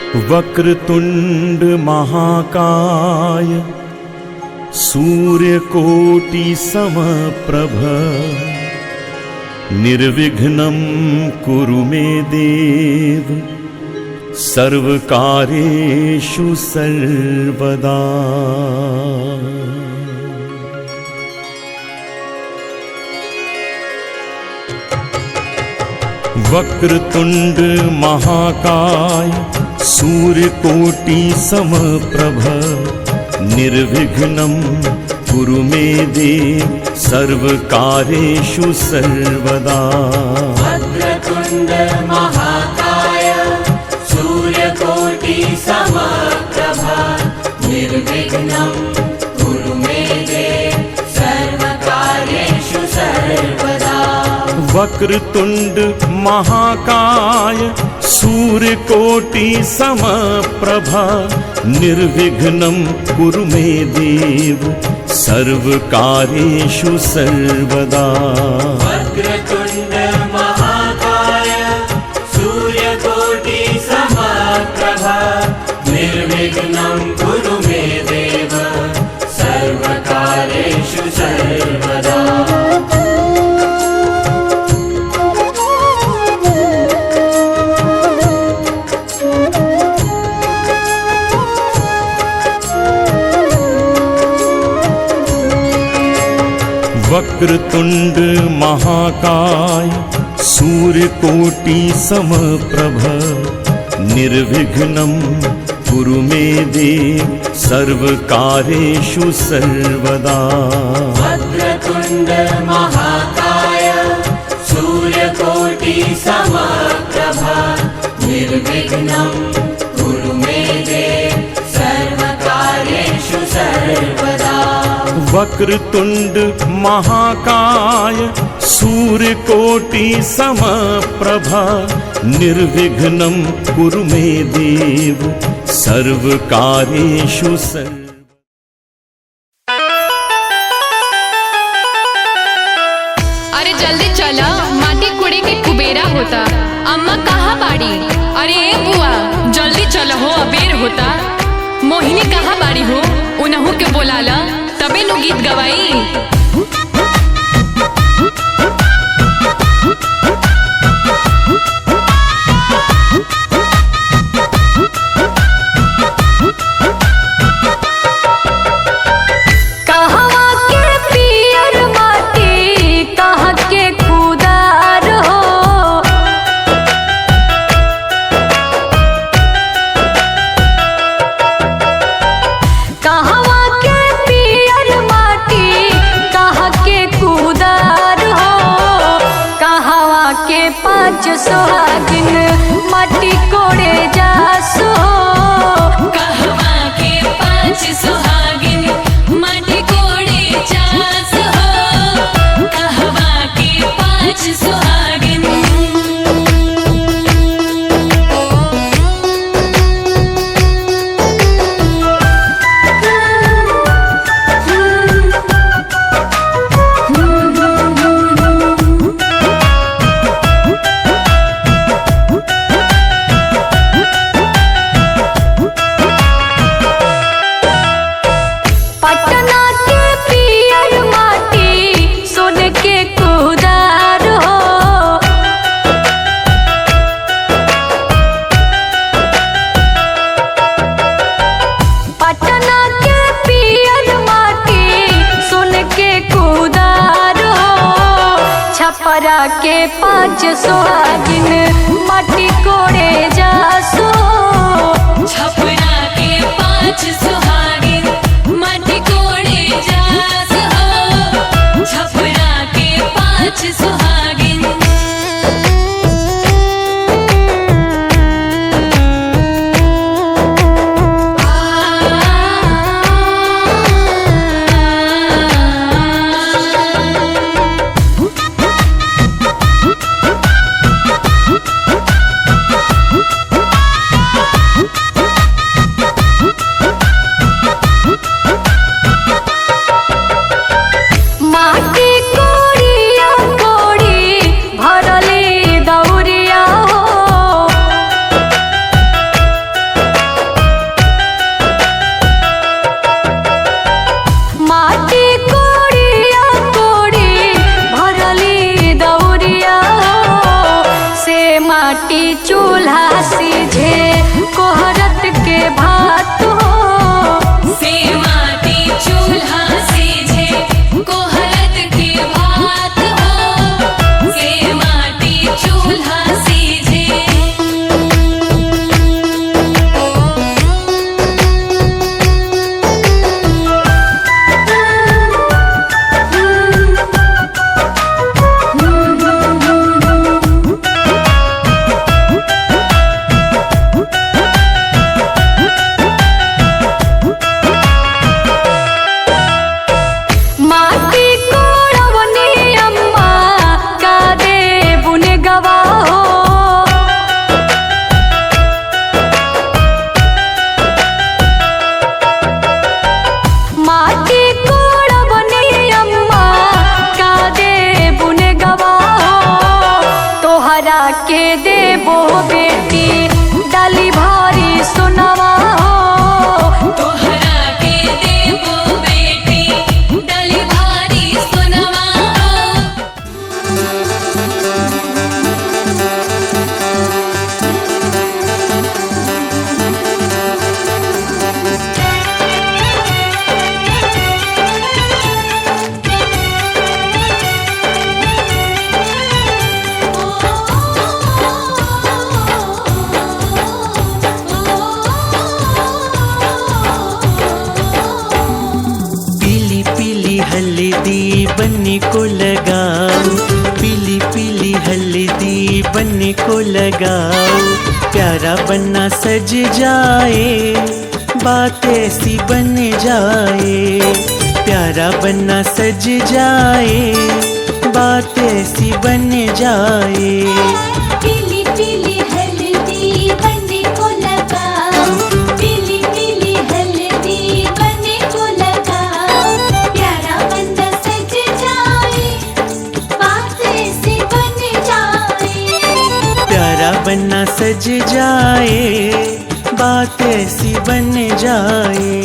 वक्रतुंड महाकाय सूर्यकोटि समप्रभ निर्विघ्नं कुरु मे देव सर्वकार्येषु सर्वदा। वक्रतुंड महाकाय सूर्यकोटि समप्रभ निर्विघ्नं कुरु मे देव सर्वकार्येषु सर्वदा। वक्रतुंड महाकाय सूर्यकोटि समप्रभ निर्विघ्नं कुरु मे देव सर्वकार्येषु सर्वदा। वक्रतुंड महाकाय सूर्यकोटि समप्रभ निर्विघ्नं कुरु मे देव सर्वकार्येषु सर्वदा। वक्रतुंड महाकाय सूर्यकोटि समप्रभ निर्विघ्नं कुरु मे देव सर्वकार्येषु सर्वदा। वक्रतुंड महाकाय सूर्यकोटि समप्रभ निर्विघ्नं कुरु मे देव सर्वकार्येषु सर्वदा। वक्रतुंड महाकाय सूर्यकोटि समप्रभ निर्विघ्नं कुरु मे देव सर्वकार्येषु सर्वदा। वक्रतुंड महाकाय सूर्यकोटि समप्रभ निर्विघ्नं कुरु मे देव सर्वकार्येषु अरे जल्दी चला, माटी कुड़े के कुबेरा होता। अम्मा कहाँ बाड़ी? अरे ए बुआ जल्दी चलो हो, अबेर होता। मोहिनी कहाँ बाड़ी हो? उनहु के बोलाला तबे नु गीत गवाई। सुहागिन माटी कोड़े जासो, कहवा के पाँच सुहागिन माटी कोड़े जासो, कहवा के पाँच सुहागिन। छपरा के पाँच सुहागिन माटी कोड़े जासो, छपरा के पाँच सुहागिन माटी कोड़े जासो, छपरा के पाँच सुहागिन। चूल्हा सीझे कोहरत के भात हो। से माटी चूल्हा सीझे कोहरत के भात हो। से माटी चूल्हा सीझे। माटी कोड़वनी अम्मा का देबुन गवाहो। माटी कोड़वनी अम्मा का देबुन गवाहो। तोहरा के देबो बेटी डाली भारी सुनवा हो। तोहरा के देबो बेटी डली भारी सुनवा हो। पीली पीली हल्दी बनने को लगाओ, पीली पीली हल्दी बनने को लगाओ। प्यारा बनना सज जाए, बात ऐसी बन जाए। प्यारा बनना सज जाए, बात ऐसी बन जाए। पीली पीली हल्दी बनने को लगाओ, पीली पीली हल्दी बनने को लगाओ। प्यारा बंदा सज जाए, बात ऐसी बन जाए। प्यारा बनना सज जाए, बात ऐसी बन जाए।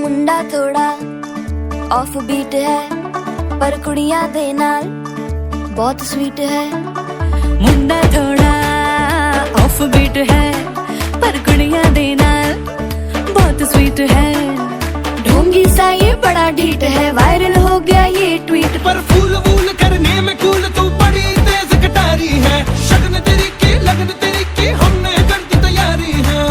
मुंडा थोड़ा ऑफ बीट है पर कुड़ियां दे नाल बहुत स्वीट है। मुंडा थोड़ा ऑफ बीट है पर कुड़ियां दे नाल बहुत स्वीट है। ढोंगी सा ये बड़ा ढीठ है, वायरल हो गया ये ट्वीट। पर फूल वूल करने में कूल तू बड़ी तेज कटारी है। शगन तेरी की लगन तेरी की हमने कर दी तैयारी है।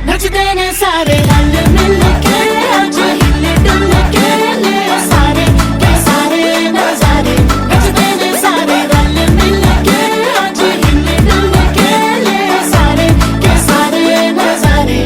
नचते ने सारे रल मिल के आज हिल डुल के ले सारे के सारे नजारे। नचते ने सारे रल मिल के आज हिल डुल के ले सारे के सारे नजारे।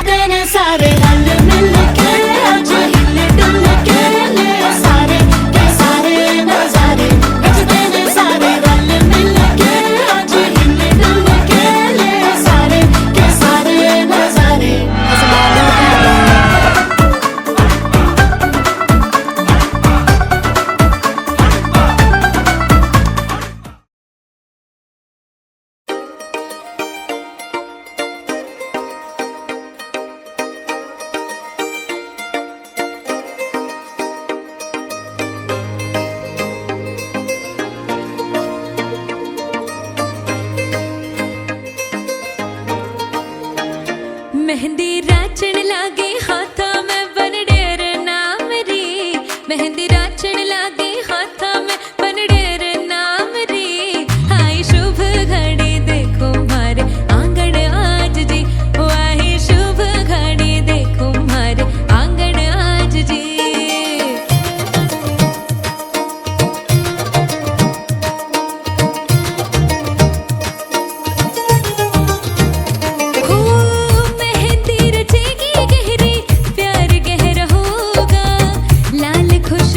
तेने सारे रल मिल के आज हिल डुल के ले सारे के सारे नजारे। नचते ने सारे रल मिल के आज हिल डुल के ले सारे के सारे नजारे। मेहंदी राचण लागे हाथा में बन डेर नाम रे। मेहंदी राचण लागे हाथा में बन डेर नाम रे। आई शुभ घड़ी देखो मारे आंगन आज जी। ओ आई शुभ घड़ी देखो मारे आंगन आज जी। मेहंदी रचेगी गहरी, प्यार गहरा होगा, लाल खुश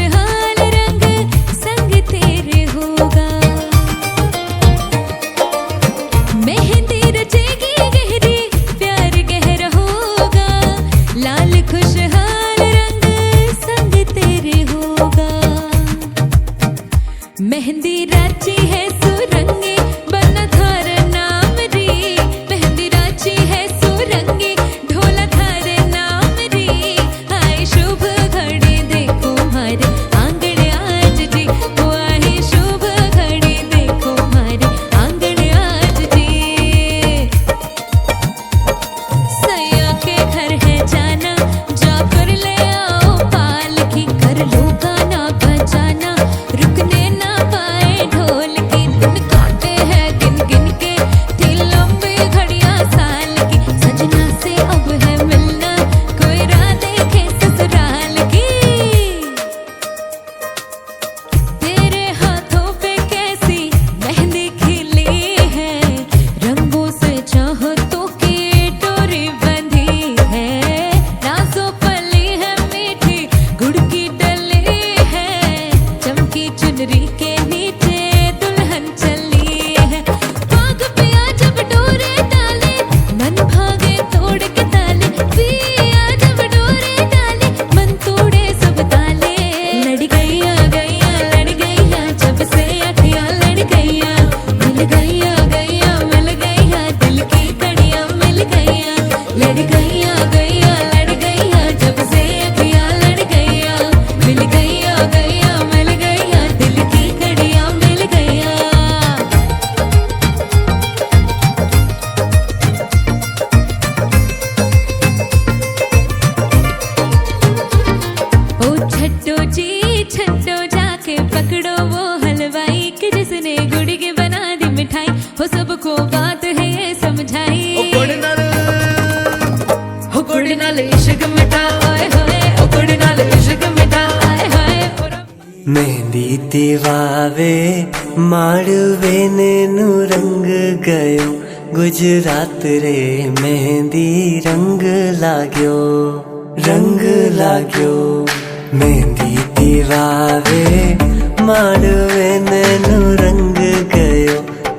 तीवावे माड़वे नु रंग गयो गुजरात रे मेहंदी रंग लाग्यो मेहंदी तीवावे माड़वे नु रंग गयो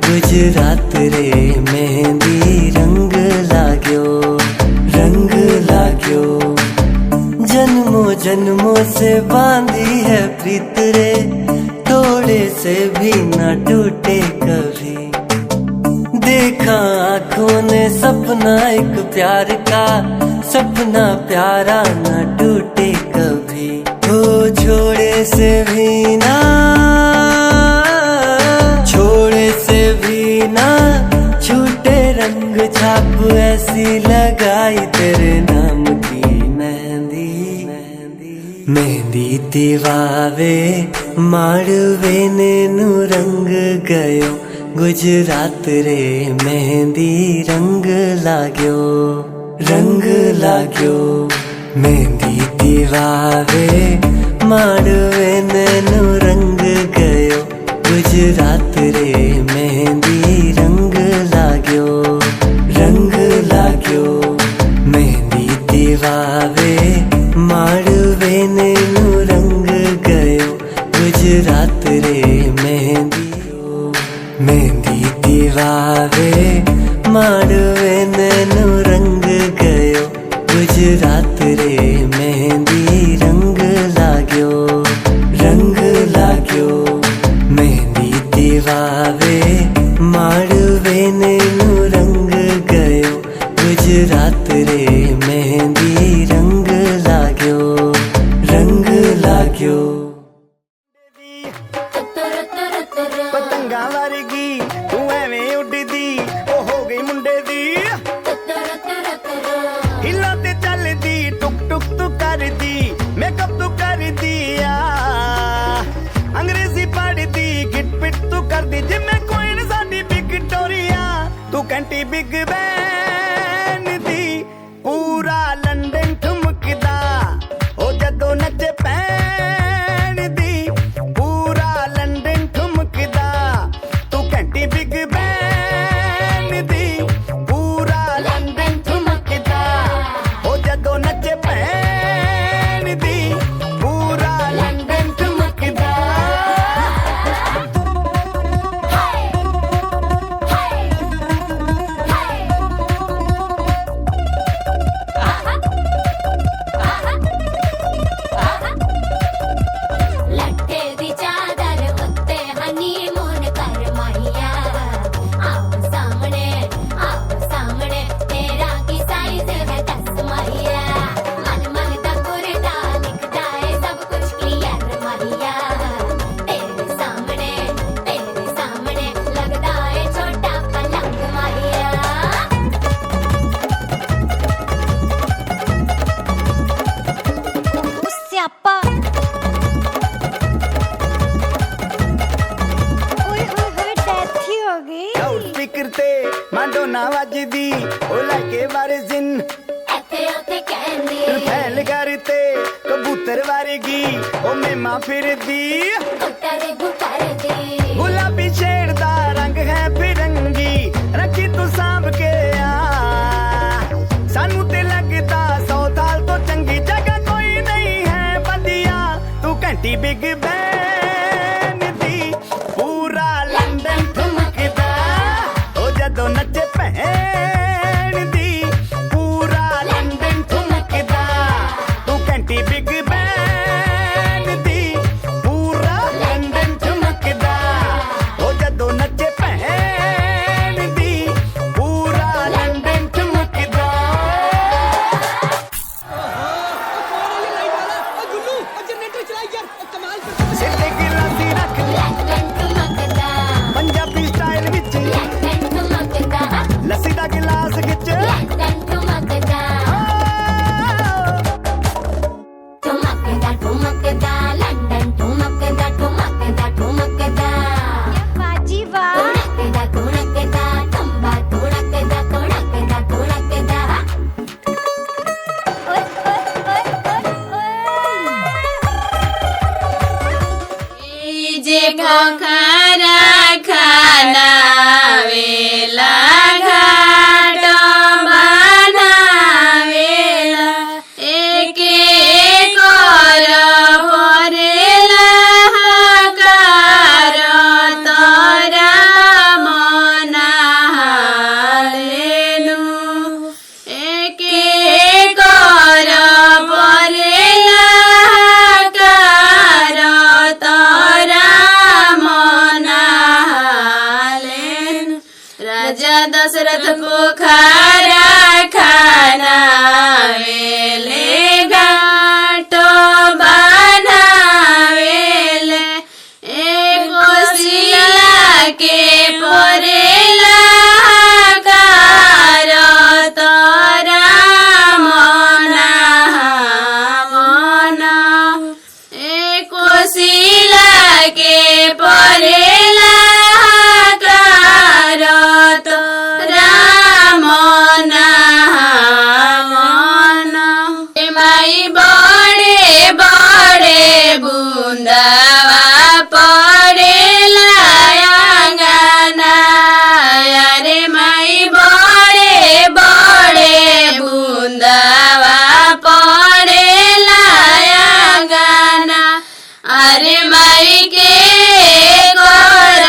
गुजरात रे मेहंदी रंग लाग्यो जन्मों जन्मों से बांधी है प्रीत रे थोड़े से भी न टूटे कभी देखा आंखों ने सपना एक प्यार का सपना प्यारा न टूटे कभी हो छोड़े से भी ना छूटे रंग छाप ऐसी लगाई तेरे नाम की मेहंदी तीवावे माड़वे नु रंग गयो गुजरात रे मेहंदी रंग लाग्यो मेहंदी तीवावे माड़वे नु रंग गयो गुजरात रे मेहंदी रंग लाग्यो मेहंदी तीवावे माड़वे नु रंग गयो गुजरात रे मेहंदी तीवावे माड़वे नु रंग गयो गुजरात रे मेहंदी रंग लाग्यो मेहंदी तीवावे माड़वे नु रंग गयो गुजरात रे मेहंदी रंग लाग्यो पतंगा वर्गी तू एवें उड़दी ओ हो गई मुंडे दी हिला ते चलदी टुक टुक तू करदी मेकअप तू कर दिया अंग्रेजी पढ़दी गिट पिट तू करदी जिम्मे कोई न साडी विक्टोरिया तू कंटी बिग बैन दी पूरा लंदन ठुमकदा ओ जदों नचे पैन दी पूरा लंदन ठुमकदा तू कंटी बिग बैन दी पूरा लंदन ठुमकदा ओ जदों नचे पैन दी पूरा लंदन ठुमकदा लट्टे दी चादर उत्ते हनीमून कर माहिया आप सामने तेरा की साइज है 10 माहिया मन दा कुरदा दिखदा है सब कुछ क्लियर माहिया तेरे सामने लगदा है छोटा पलंग माहिया स्यापा डेथ ही हो गई लाउड स्पीकर ते माडोना वजदी ओ लाके वारिजिन एथे ओथे कहंदी फैल करते कबूतर वारेगी ओ मेमा फिरदी कुत्तर भुकर दी गुलाबी शेर दा रंग है फिरंगी रखी तू सांभ के आ सानू ते लगदा 100 साल तो चंगी जगह कोई नहीं है बदिया तू घंटी बिग बैन दी पूरा लंदन ठुमकदा ओ जदों नचे भैन दी पूरा लंदन ठुमकदा तू घंटी बिग बैन दी पूरा लंदन ठुमकदा ओ जदों नचे भैन दी पूरा लंदन ठुमकदा जुल्लू जनरेटर चलाई यार कमाल कर पोखरा खाना वेला घाट बनावेला एके कर परेला हकार तोरा मनालेनु एके कर परेला हकार तोरा मनालेनु राजा दशरथ पोखरा खाना वेले घाटो बनावेले कोशिला के परेला कार तोरा मना कोशिला के परेला कार तोरा मना माई बड़े बड़े बूंदावा पड़ेला अंगना अरे माई बड़े बड़े बूंदावा पड़ेला अंगना अरे माई के कर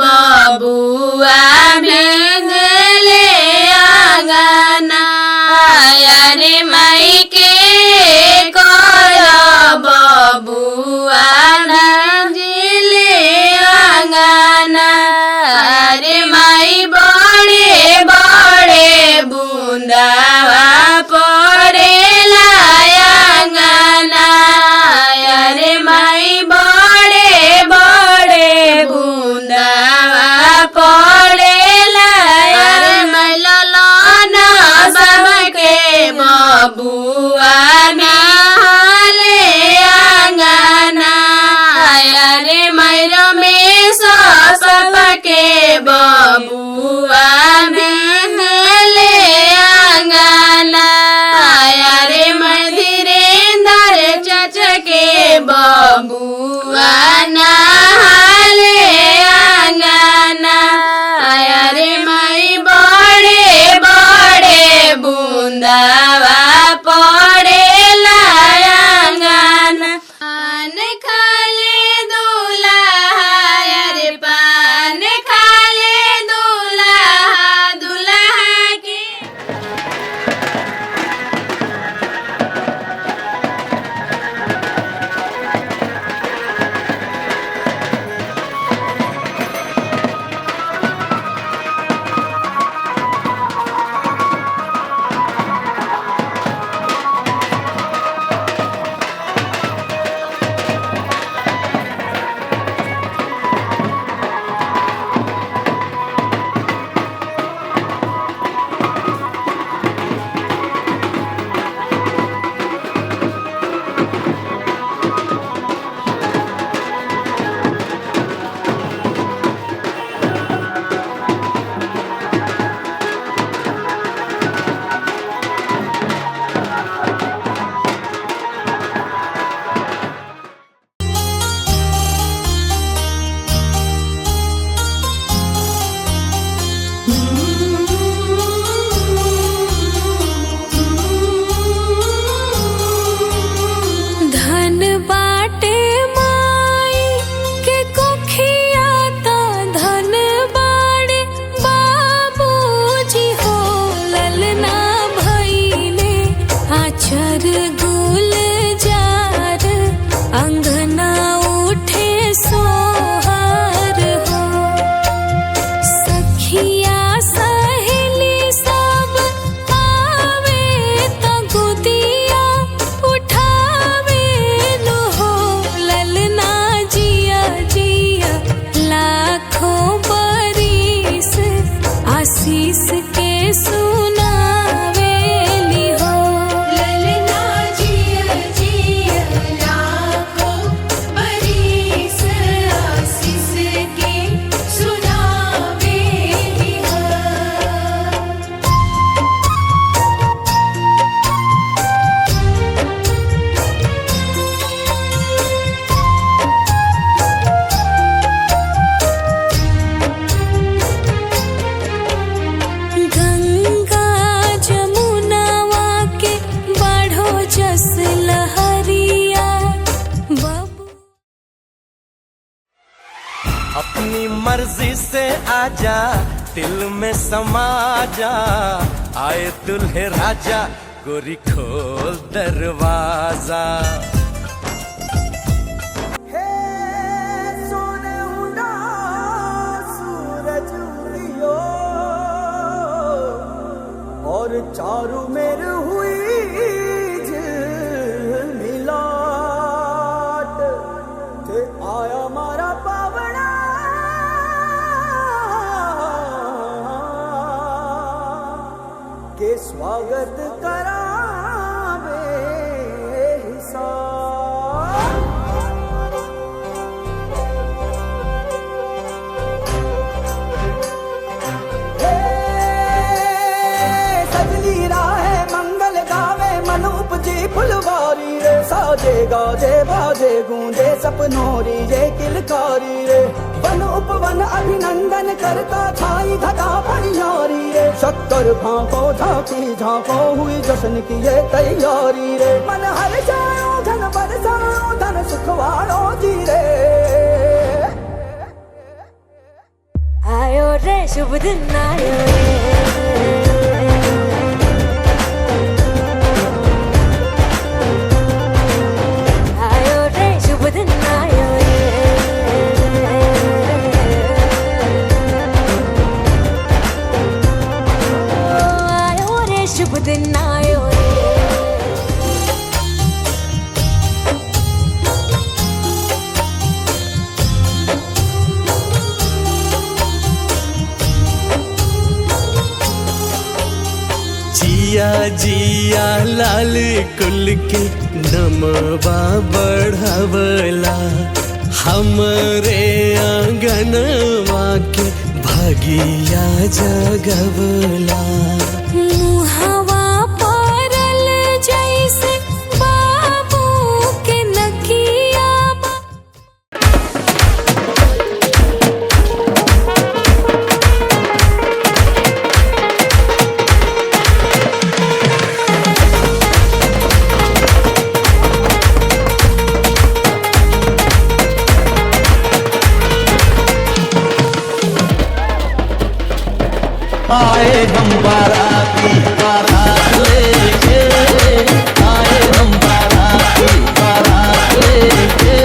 बबुआ भेजले अंगना अरे माई के कर बबुआ भेजले अंगना अरे माई बड़े बड़े बूंदावा पड़ेला अंगना अरे माई बड़े बड़े बूंदावा पड़ेला अरे मैला लाना सबके बबुआ नहाले अंगना अपनी मर्जी से आजा, दिल में समा जा, आए दुल्हे राजा, गोरी खोल दरवाजा। और चारू मेर हुई मिलाट ते आया मारा पावना के स्वागत करावे हिसाब। उपजे फुलवारी रे, साजे गाजे बाजे गूंजे सपनोरी रे किलकारी रे। वन उपवन अभिनंदन करता छाई घटा भरियारी रे। शक्कर भांको झांकी झांको हुई जश्न की ये तैयारी रे। मन हर जाओ धन बरसाओ धन सुखवारो जी रे। आयो रे शुभ दिन आयो रे, जिया जिया लाल कुल के नमवा बढ़वला, हमरे आंगनवा के भगिया जगवला। मुहावा परल जैसे बाबू के नकिया। आए हम बाराती बारात लेके, आए हम बाराती बारात लेके,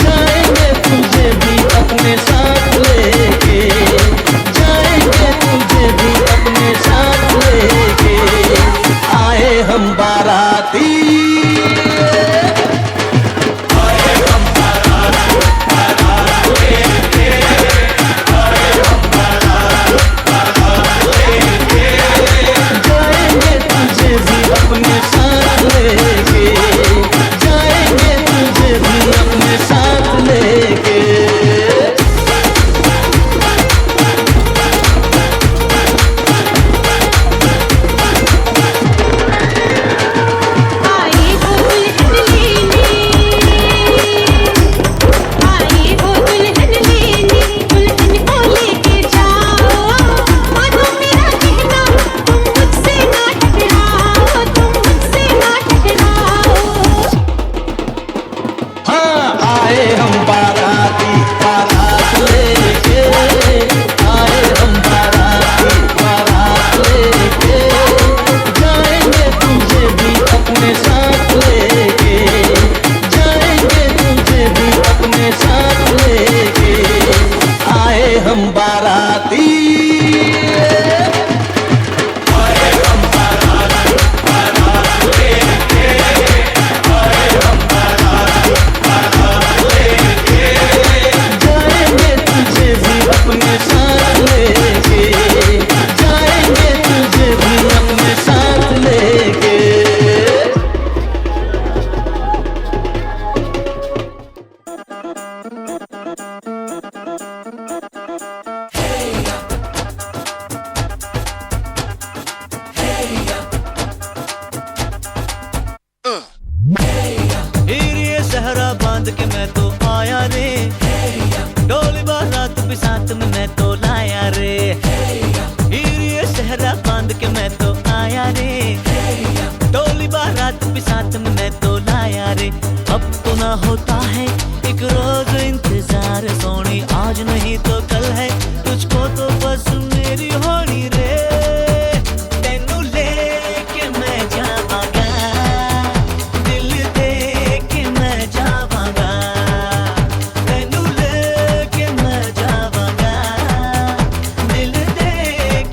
जाएंगे तुझे भी अपने साथ लेके, जाएंगे तुझे भी अपने साथ लेके, आए हम बाराती। होता है एक रोज इंतजार सोनी आ आज नहीं तो कल है, तुझको तो बस मेरी होनी रे। तेनू लेके मैं जावांगा, दिल दे के मैं जावांगा। तेनू लेके मैं जावांगा, दिल दे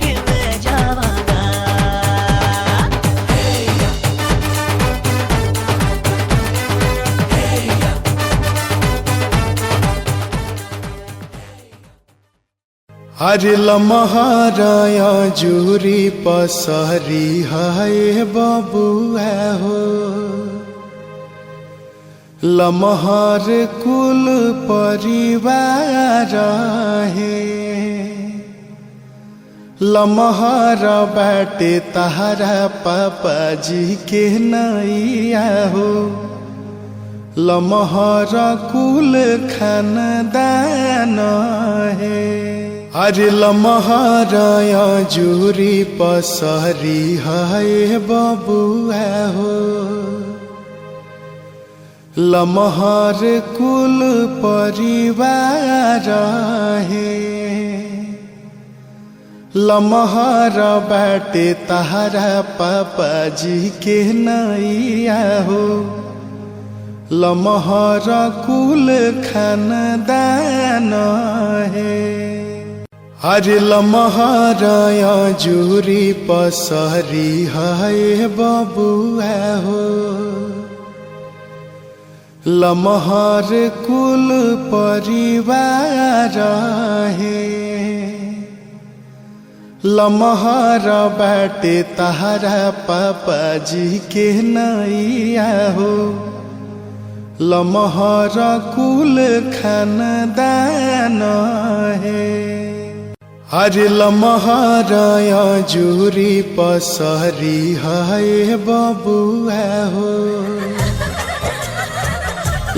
के मैं जावांगा। हरे लमहाराया जूरी पसारी हाय बाबू है हो। लमहार कुल परिवार है, लमहारा बैठे तहरा पापा जी के नैया हो। लमहारा कुल खानदान है। अरे लमहाराया जूरी पसारी हाय बाबू है हो। लमहार कुल परिवार है, लमहारा बैठे तहरा पापा जी के नैया हो। लमहारा कुल खानदान है। अरे लमहाराया जूरी पसारी हाय बाबू है हो। लमहार कुल परिवार है, लमहारा बैठे तहरा पापा जी के नैया हो। लमहारा कुल खानदान है। अरे लमहाराया जूरी पसारी हाय बाबू है हो।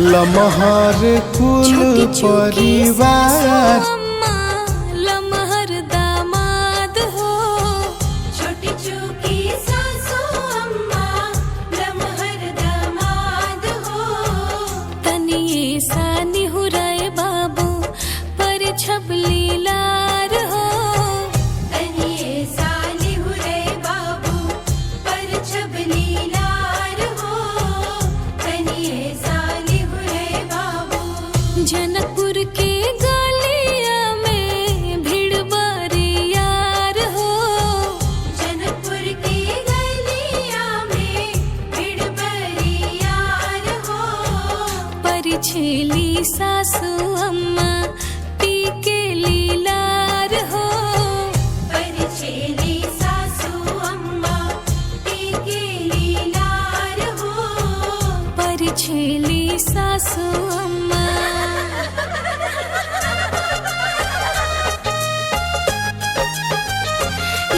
लमहार कुल परिवार, लमहर दामाद हो। छोटी चूकी सासू अम्मा, लमहर दामाद हो। तनिए सा निहुराए बाबू पर छबली लार हो। तनिए सा निहुराए बाबू पर छबली लार हो। तनिए सा निहुराए बाबू। जनकपुर के गलिया में भीड़ बारी यार हो। जनकपुर के गलिया में भीड़ बारी यार हो। परिछेली सासू अम्मा टीके लीलार हो। परिछेली सासू अम्मा टीके लीलार हो। परिछेली सासू अम्मा।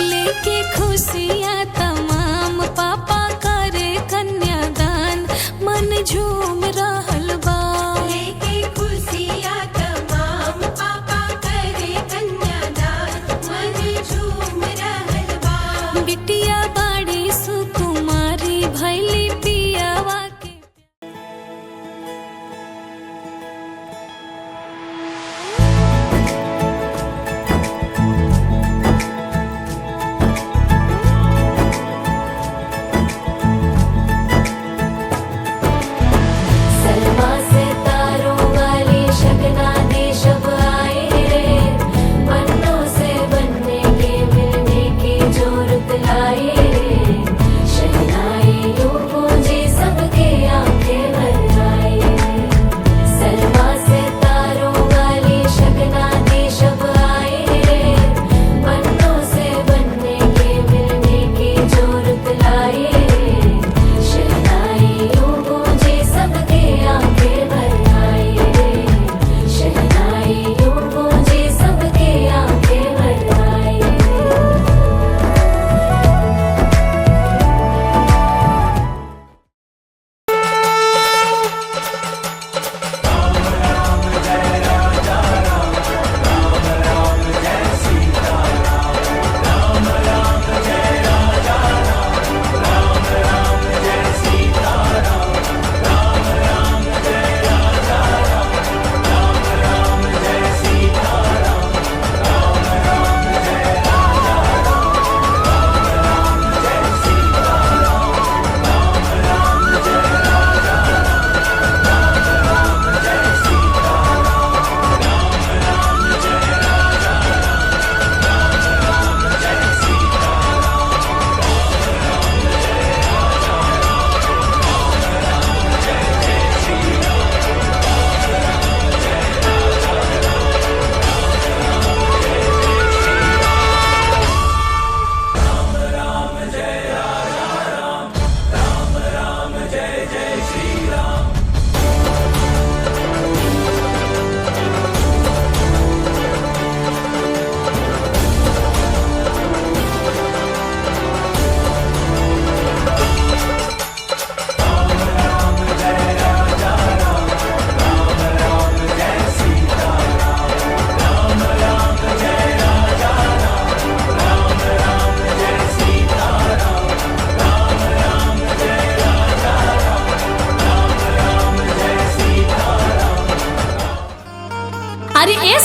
लेके खुशियाँ तमाम पापा करे कन्यादान, मन झूम रहल बा। लेके खुशियाँ तमाम पापा करे कन्यादान, मन झूम रहल बा। बिटिया बाड़ी सुकुमारी भैली पियावा के।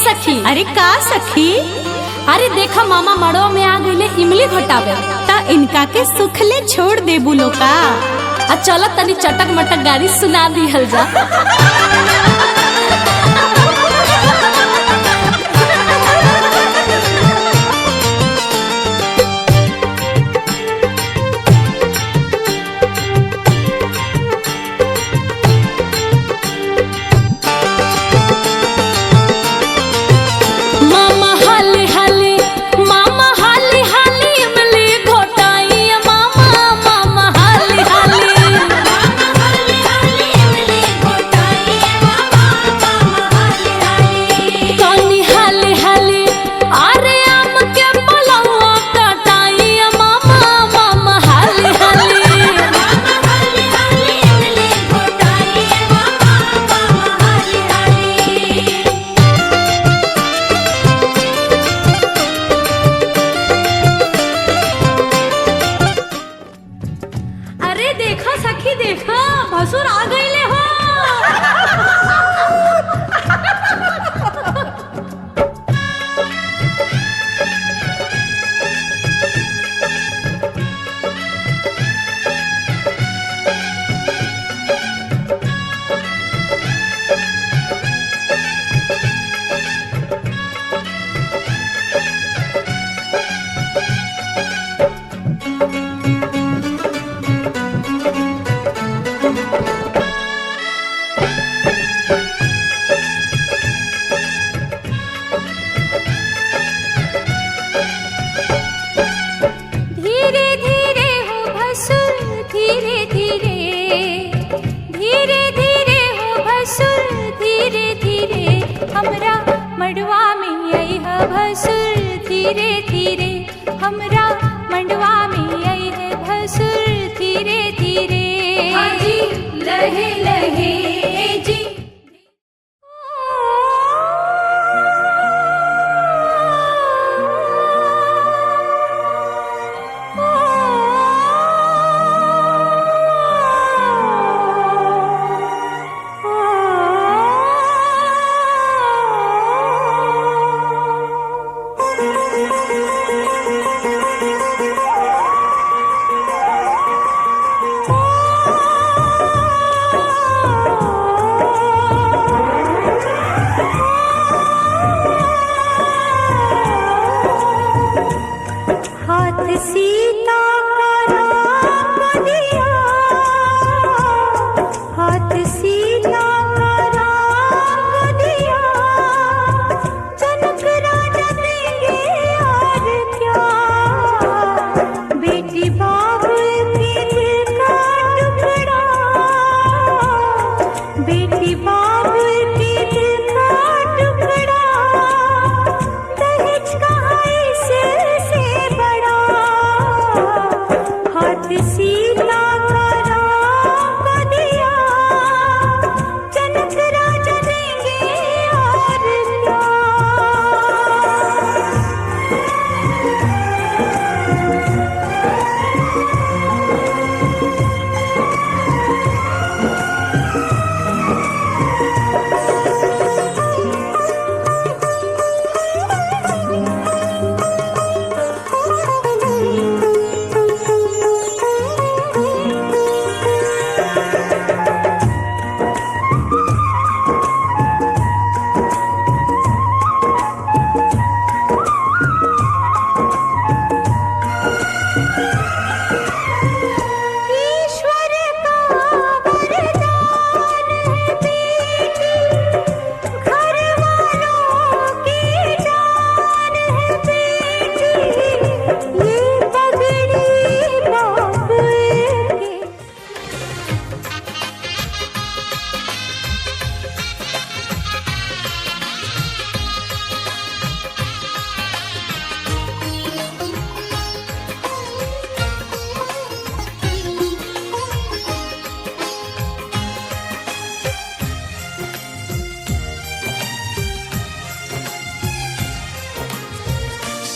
सखी। अरे का सखी? अरे देखा मामा मड़ो में आ गईले इमली घटावे ता इनका के सुखले छोड़ दे बुलो का। चलो तनी चटक मटक गाड़ी सुना दी हल जा।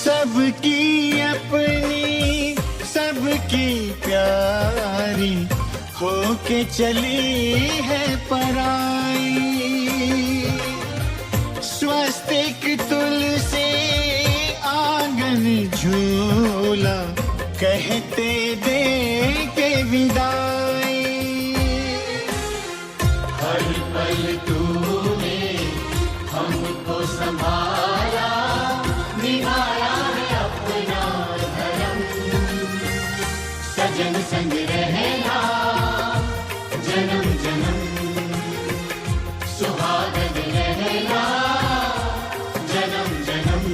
सबकी अपनी सबकी प्यारी होके चली है पराई। स्वस्तिक पल तूने हमको संभाला, निभाया है अपना धर्म। सजन संग रहना जन्म जन्म, सुहागन रहना जन्म जन्म।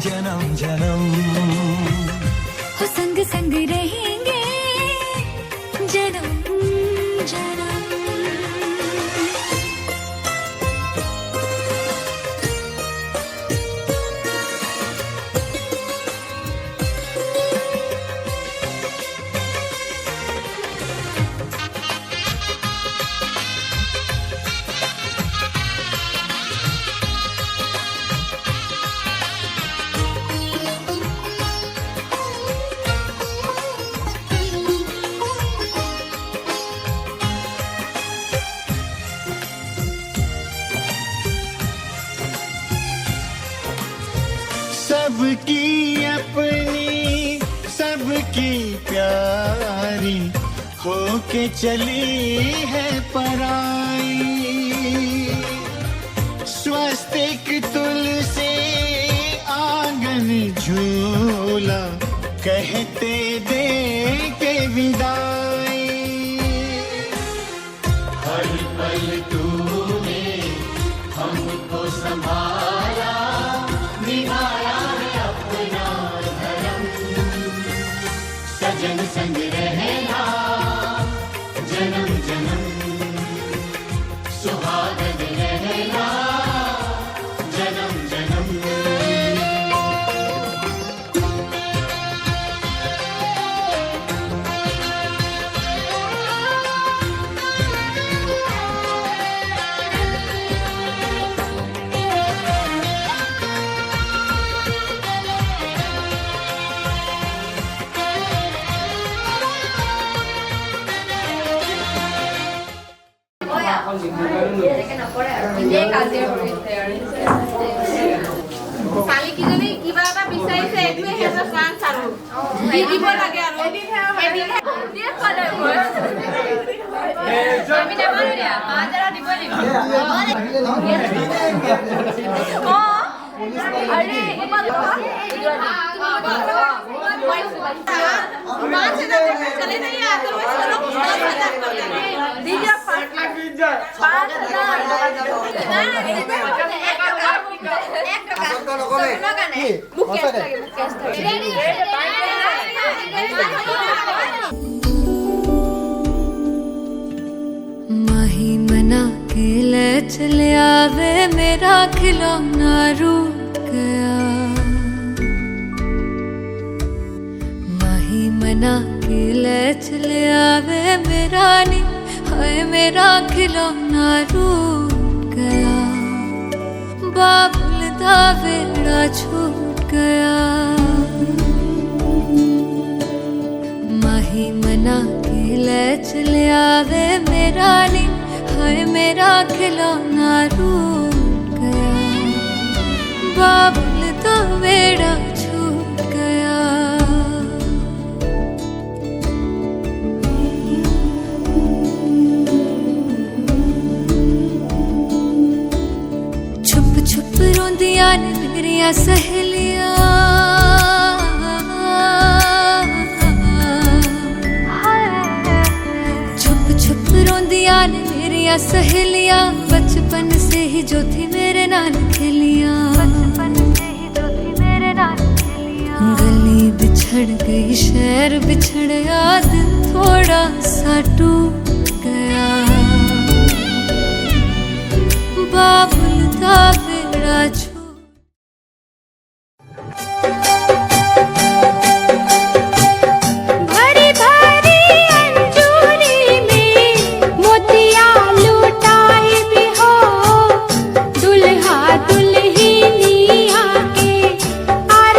जन्म जन्म हो संग संग रहेंगे जन्म जन्म। सबकी अपनी सबकी प्यारी होके चली है पराई। स्वस्तिक तुलसी आंगन झूला कहते दे के विदाई। हर पल तूने हमको संभाला, निभाया है अपना धर्म। सजन संग रहना जन्म जन्म, सुहागन रहना जन्म जन्म। কালি কি জানি কিবা এটা বিচাৰিছে, এইটোৱে হেঁচা চান্স আৰু দি দিব লাগে আৰু দিয়ে পালে মই আমি নামানো দিয়া 5000 দিব লাগিব। আরে এবার चले नहीं आते दीजिए 5,000 माही मना के ले चले आवे मेरा खिलौना रूठ गया। माही मना के ले चले आवे मेरा नी, हाय मेरा खिलौना रूठ गया। बाबुल दा वेड़ा छूट गया। माही मना के ले चले आवे मेरा नी, हाय मेरा खिलौना रूठ गया। बाबुल दा वेड़ा छूट गया। छुप छुप रोंदियां ने मेरिया सहेलियां, छुप छुप रोंदियां ने मेरिया सहेलियां। बचपन से ही जो थी मेरे नाल खेलियां, गली बिछड़ गई शहर बिछड़ गया, दिल थोड़ा सा टूट गया। बाबुल दा वेड़ा दुल्हा दुल्हनिया के आर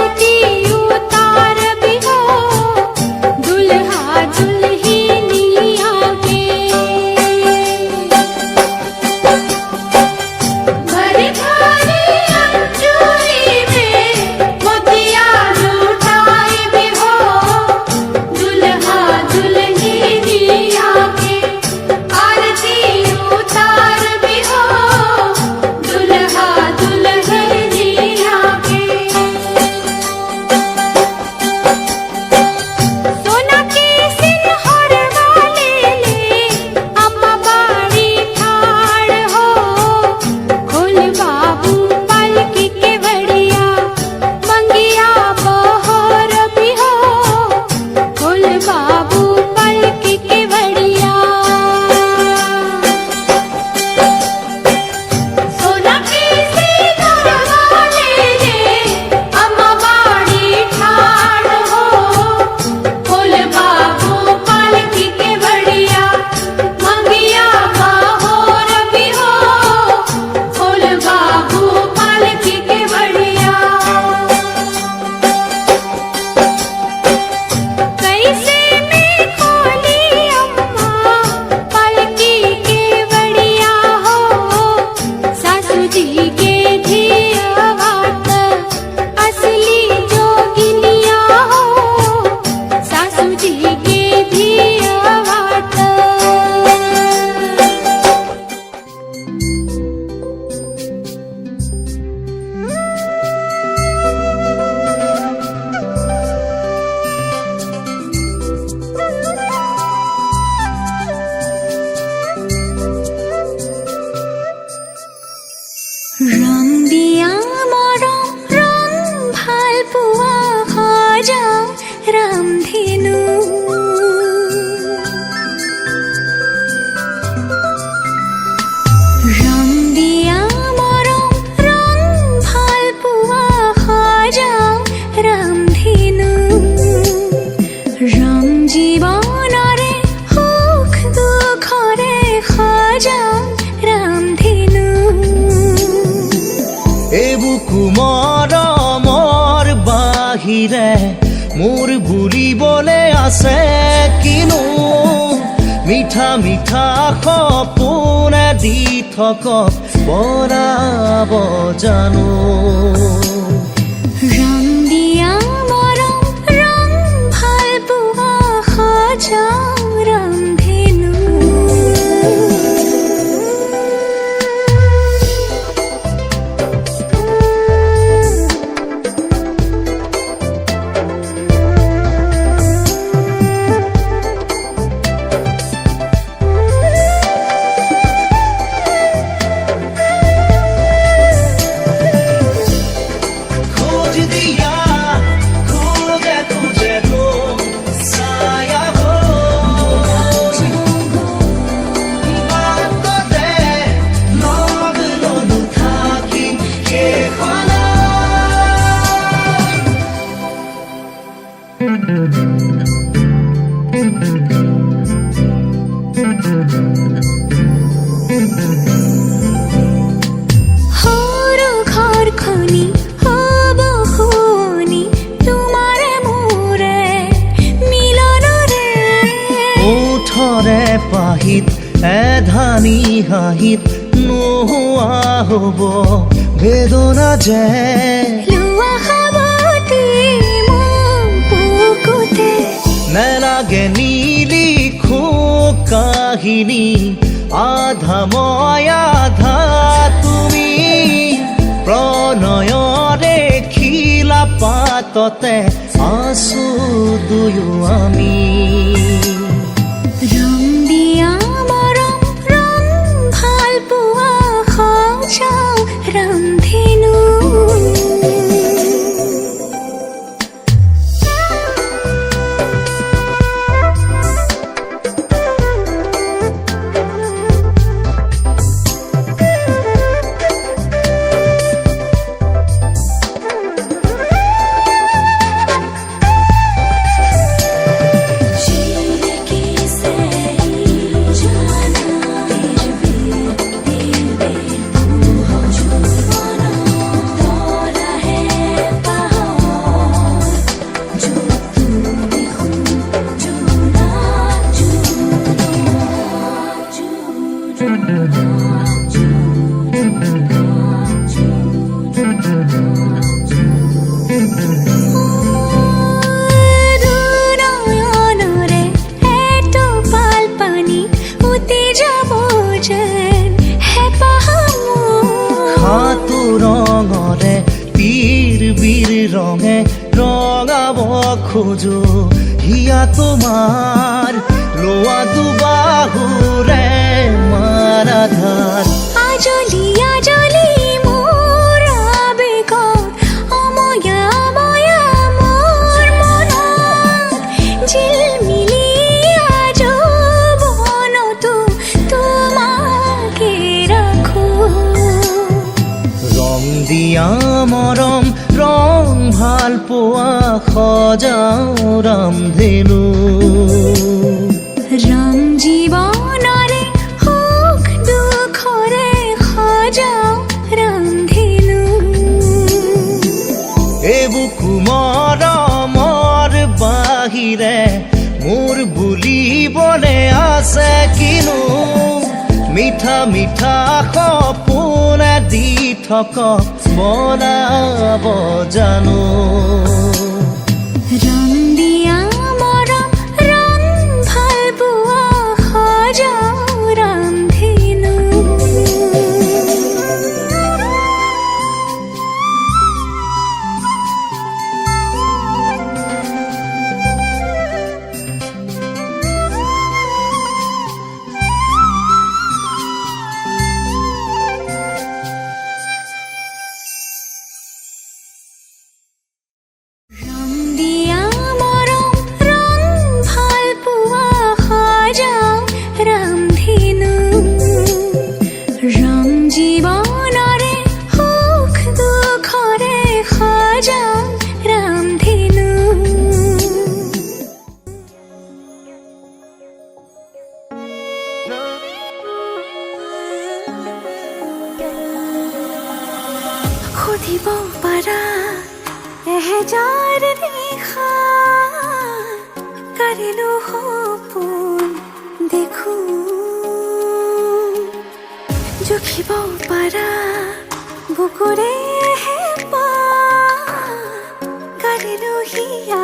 বাহিৰে মোৰ বুলিবলে আছে কিনো মিঠা মিঠা সপোনে দি থকক বৰাব জানো ৰং দিয়া মৰম ৰং ভাল পোৱা সজাও ৰন্ধেনো खोज दिया खोजे तुझे तो साया हो बात दे लग लो था कि के खाना সৰু ঘৰখনি হ'ব শুনি তোমাৰে মোৰে মিলনৰে ওঠৰে পাহিত এধানি হাঁহিত নোহোৱা হ'ব বেদনা যে লোৱা সাৱটি মোক বুকুতে নেলাগে নিলিখো কাহিনী আধা মই আধা তুমি প্ৰণয়ৰে খিলা পাততে আছো দুয়ো আমি ৰং দিয়া মৰম ৰং ভাল পোৱা সজাও ৰন্ধেনো দুনয়নৰে এটোপাল পানী উটি যাব যেন হেঁপাহ মোৰ হাতু ৰঙৰে তীৰ বীৰ ৰঙে ৰঙাব খোজো হিয়া তোমাৰ লোৱা দুবাহুৰে মাৰাধাৰ আজলি আজলি মোৰ আবেগত অময়া অময়া মোৰ মনত জিলমিলিয়া যৌৱনতো তোমাকে ৰাখো ৰং দিয়া মৰম ৰং ভাল পোৱা সজাও ৰামধেনু ৰং জীৱনৰে সুখ দুখৰে সজাও ৰান্ধেনো এবুকু মৰমৰ বাহিৰে মোৰ বুলিবলে আছে কিনো মিঠা মিঠা সপোনে দি থকক বনাব জানো ৰং দিয়া মৰম ৰং ভাল পোৱা সজাও ৰান্ধেনো जार रेखा करेलो हो पून देखू जो खिबो पारा बुकुरे है पा करेलो हिया